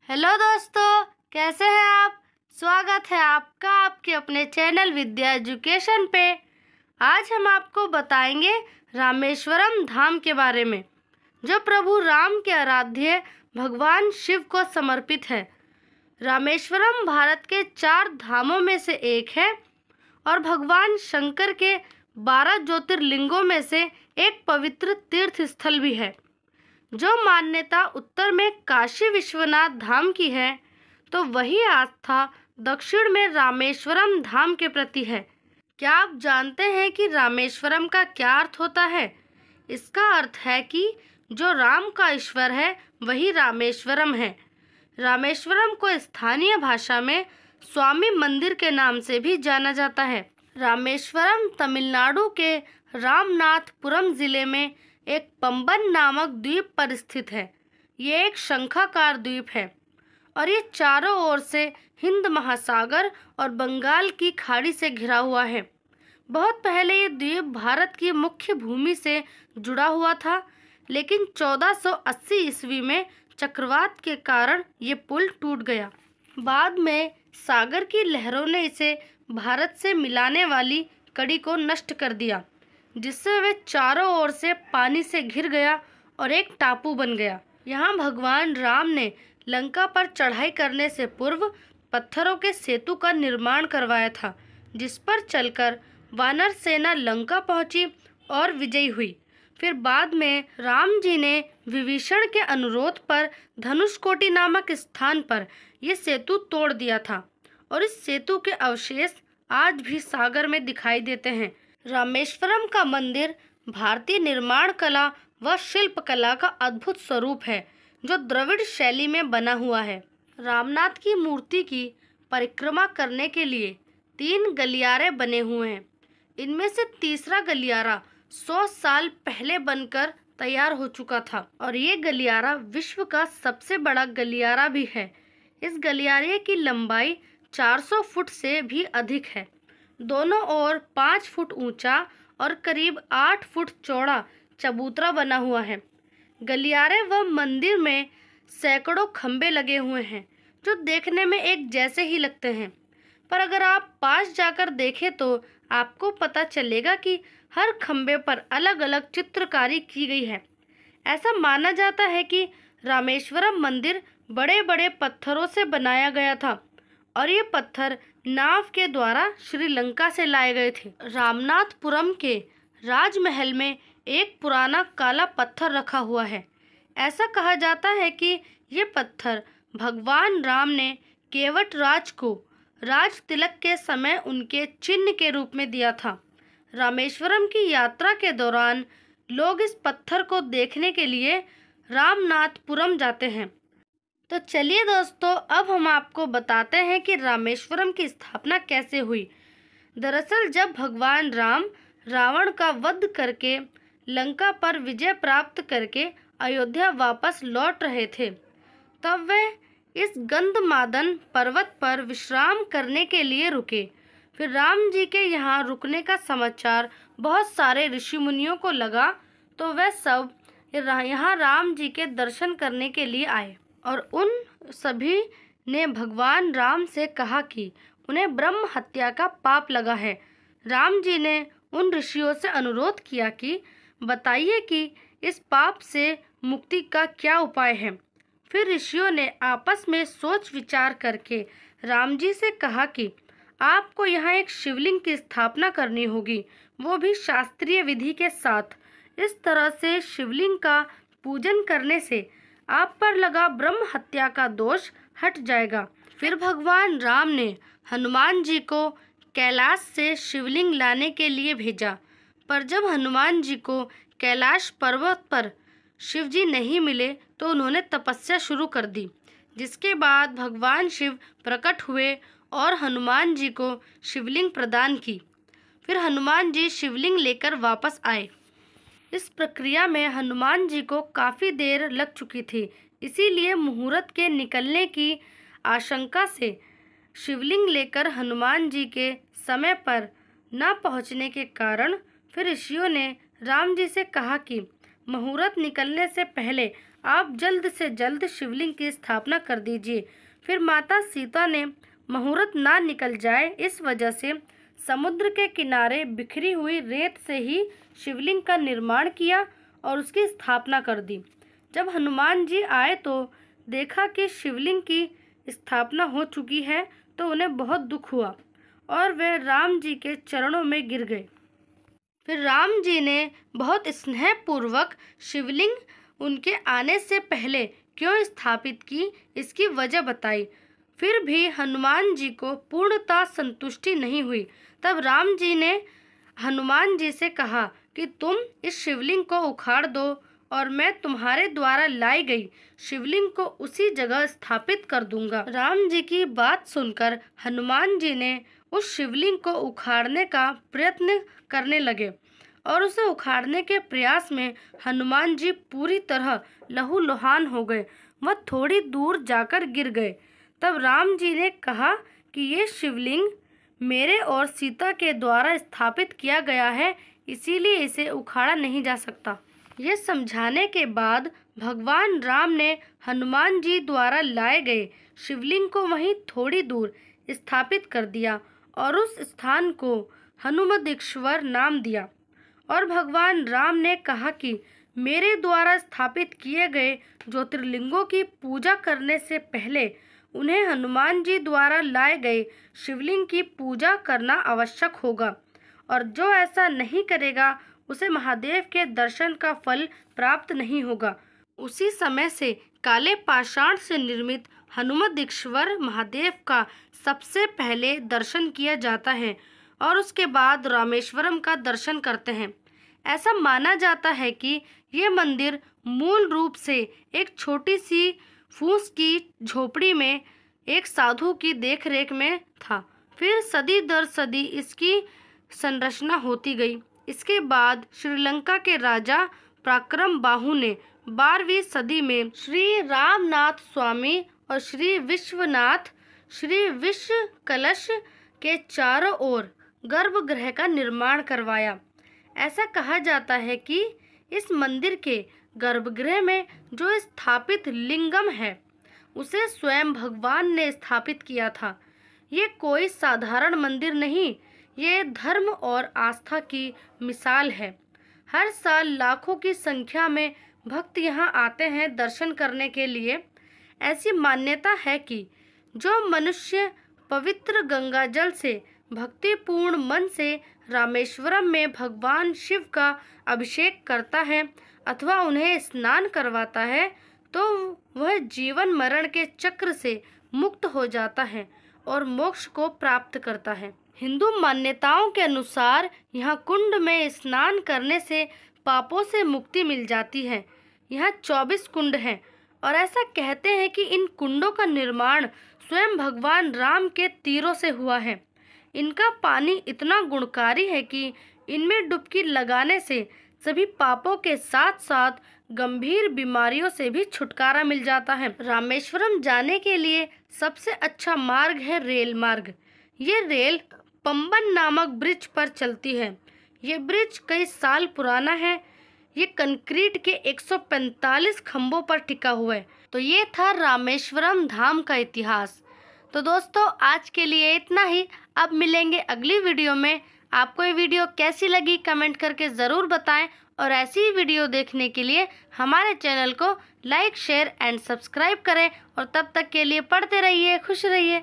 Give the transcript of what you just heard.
Hello दोस्तों, कैसे हैं आप। स्वागत है आपका आपके अपने चैनल विद्या एजुकेशन पे। आज हम आपको बताएंगे रामेश्वरम धाम के बारे में, जो प्रभु राम के आराध्य भगवान शिव को समर्पित है। रामेश्वरम भारत के 4 धामों में से एक है और भगवान शंकर के 12 ज्योतिर्लिंगों में से एक पवित्र तीर्थ स्थल भी है। जो मान्यता उत्तर में काशी विश्वनाथ धाम की है, तो वही आस्था दक्षिण में रामेश्वरम धाम के प्रति है। क्या आप जानते हैं कि रामेश्वरम का क्या अर्थ होता है? इसका अर्थ है कि जो राम का ईश्वर है वही रामेश्वरम है। रामेश्वरम को स्थानीय भाषा में स्वामी मंदिर के नाम से भी जाना जाता है। रामेश्वरम तमिलनाडु के रामनाथपुरम जिले में एक पंबन नामक द्वीप पर स्थित है। ये एक शंखाकार द्वीप है और ये चारों ओर से हिंद महासागर और बंगाल की खाड़ी से घिरा हुआ है। बहुत पहले ये द्वीप भारत की मुख्य भूमि से जुड़ा हुआ था, लेकिन 1480 ईस्वी में चक्रवात के कारण ये पुल टूट गया। बाद में सागर की लहरों ने इसे भारत से मिलाने वाली कड़ी को नष्ट कर दिया, जिससे वे चारों ओर से पानी से घिर गया और एक टापू बन गया। यहाँ भगवान राम ने लंका पर चढ़ाई करने से पूर्व पत्थरों के सेतु का निर्माण करवाया था, जिस पर चलकर वानर सेना लंका पहुंची और विजयी हुई। फिर बाद में राम जी ने विभीषण के अनुरोध पर धनुषकोटि नामक स्थान पर यह सेतु तोड़ दिया था और इस सेतु के अवशेष आज भी सागर में दिखाई देते हैं। रामेश्वरम का मंदिर भारतीय निर्माण कला व शिल्प कला का अद्भुत स्वरूप है, जो द्रविड़ शैली में बना हुआ है। रामनाथ की मूर्ति की परिक्रमा करने के लिए 3 गलियारे बने हुए हैं। इनमें से तीसरा गलियारा 100 साल पहले बनकर तैयार हो चुका था और ये गलियारा विश्व का सबसे बड़ा गलियारा भी है। इस गलियारे की लंबाई 400 फुट से भी अधिक है। दोनों ओर 5 फुट ऊंचा और करीब 8 फुट चौड़ा चबूतरा बना हुआ है। गलियारे व मंदिर में सैकड़ों खंबे लगे हुए हैं, जो देखने में एक जैसे ही लगते हैं, पर अगर आप पास जाकर देखें तो आपको पता चलेगा कि हर खंबे पर अलग अलग चित्रकारी की गई है। ऐसा माना जाता है कि रामेश्वरम मंदिर बड़े बड़े पत्थरों से बनाया गया था और ये पत्थर नाव के द्वारा श्रीलंका से लाए गए थे। रामनाथपुरम के राजमहल में एक पुराना काला पत्थर रखा हुआ है। ऐसा कहा जाता है कि ये पत्थर भगवान राम ने केवट राज को राज तिलक के समय उनके चिन्ह के रूप में दिया था। रामेश्वरम की यात्रा के दौरान लोग इस पत्थर को देखने के लिए रामनाथपुरम जाते हैं। तो चलिए दोस्तों, अब हम आपको बताते हैं कि रामेश्वरम की स्थापना कैसे हुई। दरअसल जब भगवान राम रावण का वध करके लंका पर विजय प्राप्त करके अयोध्या वापस लौट रहे थे, तब वे इस गंधमादन पर्वत पर विश्राम करने के लिए रुके। फिर राम जी के यहाँ रुकने का समाचार बहुत सारे ऋषि मुनियों को लगा, तो वे सब यहाँ राम जी के दर्शन करने के लिए आए और उन सभी ने भगवान राम से कहा कि उन्हें ब्रह्म हत्या का पाप लगा है। राम जी ने उन ऋषियों से अनुरोध किया कि बताइए कि इस पाप से मुक्ति का क्या उपाय है। फिर ऋषियों ने आपस में सोच विचार करके राम जी से कहा कि आपको यहाँ एक शिवलिंग की स्थापना करनी होगी, वो भी शास्त्रीय विधि के साथ। इस तरह से शिवलिंग का पूजन करने से आप पर लगा ब्रह्म हत्या का दोष हट जाएगा। फिर भगवान राम ने हनुमान जी को कैलाश से शिवलिंग लाने के लिए भेजा, पर जब हनुमान जी को कैलाश पर्वत पर शिव जी नहीं मिले तो उन्होंने तपस्या शुरू कर दी, जिसके बाद भगवान शिव प्रकट हुए और हनुमान जी को शिवलिंग प्रदान की। फिर हनुमान जी शिवलिंग लेकर वापस आए। इस प्रक्रिया में हनुमान जी को काफ़ी देर लग चुकी थी, इसीलिए मुहूर्त के निकलने की आशंका से शिवलिंग लेकर हनुमान जी के समय पर न पहुंचने के कारण फिर ऋषियों ने राम जी से कहा कि मुहूर्त निकलने से पहले आप जल्द से जल्द शिवलिंग की स्थापना कर दीजिए। फिर माता सीता ने मुहूर्त ना निकल जाए इस वजह से समुद्र के किनारे बिखरी हुई रेत से ही शिवलिंग का निर्माण किया और उसकी स्थापना कर दी। जब हनुमान जी आए तो देखा कि शिवलिंग की स्थापना हो चुकी है तो उन्हें बहुत दुख हुआ और वे राम जी के चरणों में गिर गए। फिर राम जी ने बहुत स्नेहपूर्वक शिवलिंग उनके आने से पहले क्यों स्थापित की, इसकी वजह बताई। फिर भी हनुमान जी को पूर्णतः संतुष्टि नहीं हुई। तब राम जी ने हनुमान जी से कहा कि तुम इस शिवलिंग को उखाड़ दो और मैं तुम्हारे द्वारा लाई गई शिवलिंग को उसी जगह स्थापित कर दूंगा। राम जी की बात सुनकर हनुमान जी ने उस शिवलिंग को उखाड़ने का प्रयत्न करने लगे और उसे उखाड़ने के प्रयास में हनुमान जी पूरी तरह लहूलुहान हो गए। वह थोड़ी दूर जाकर गिर गए। तब राम जी ने कहा कि ये शिवलिंग मेरे और सीता के द्वारा स्थापित किया गया है, इसीलिए इसे उखाड़ा नहीं जा सकता। ये समझाने के बाद भगवान राम ने हनुमान जी द्वारा लाए गए शिवलिंग को वहीं थोड़ी दूर स्थापित कर दिया और उस स्थान को हनुमंतेश्वर नाम दिया। और भगवान राम ने कहा कि मेरे द्वारा स्थापित किए गए ज्योतिर्लिंगों की पूजा करने से पहले उन्हें हनुमान जी द्वारा लाए गए शिवलिंग की पूजा करना आवश्यक होगा, और जो ऐसा नहीं करेगा उसे महादेव के दर्शन का फल प्राप्त नहीं होगा। उसी समय से काले पाषाण से निर्मित हनुमंतेश्वर महादेव का सबसे पहले दर्शन किया जाता है और उसके बाद रामेश्वरम का दर्शन करते हैं। ऐसा माना जाता है कि ये मंदिर मूल रूप से एक छोटी सी फूस की झोपड़ी में एक साधु की देखरेख में था। फिर सदी दर सदी इसकी संरचना होती गई। इसके बाद श्रीलंका के राजा पराक्रम बाहु ने 12वीं सदी में श्री रामनाथ स्वामी और श्री विश्वनाथ श्री विश्व कलश के चारों ओर गर्भगृह का निर्माण करवाया। ऐसा कहा जाता है कि इस मंदिर के गर्भगृह में जो स्थापित लिंगम है उसे स्वयं भगवान ने स्थापित किया था। ये कोई साधारण मंदिर नहीं, ये धर्म और आस्था की मिसाल है। हर साल लाखों की संख्या में भक्त यहाँ आते हैं दर्शन करने के लिए। ऐसी मान्यता है कि जो मनुष्य पवित्र गंगा जल से भक्तिपूर्ण मन से रामेश्वरम में भगवान शिव का अभिषेक करता है अथवा उन्हें स्नान करवाता है तो वह जीवन मरण के चक्र से मुक्त हो जाता है और मोक्ष को प्राप्त करता है। हिंदू मान्यताओं के अनुसार यहाँ कुंड में स्नान करने से पापों से मुक्ति मिल जाती है। यहाँ 24 कुंड हैं और ऐसा कहते हैं कि इन कुंडों का निर्माण स्वयं भगवान राम के तीरों से हुआ है। इनका पानी इतना गुणकारी है कि इनमें डुबकी लगाने से सभी पापों के साथ साथ गंभीर बीमारियों से भी छुटकारा मिल जाता है। रामेश्वरम जाने के लिए सबसे अच्छा मार्ग है रेल मार्ग। ये रेल पंबन नामक ब्रिज पर चलती है। ये ब्रिज कई साल पुराना है। ये कंक्रीट के 145 खंभों पर टिका हुआ है। तो ये था रामेश्वरम धाम का इतिहास। तो दोस्तों आज के लिए इतना ही। अब मिलेंगे अगली वीडियो में। आपको ये वीडियो कैसी लगी कमेंट करके ज़रूर बताएं और ऐसी ही वीडियो देखने के लिए हमारे चैनल को लाइक शेयर एंड सब्सक्राइब करें। और तब तक के लिए पढ़ते रहिए, खुश रहिए।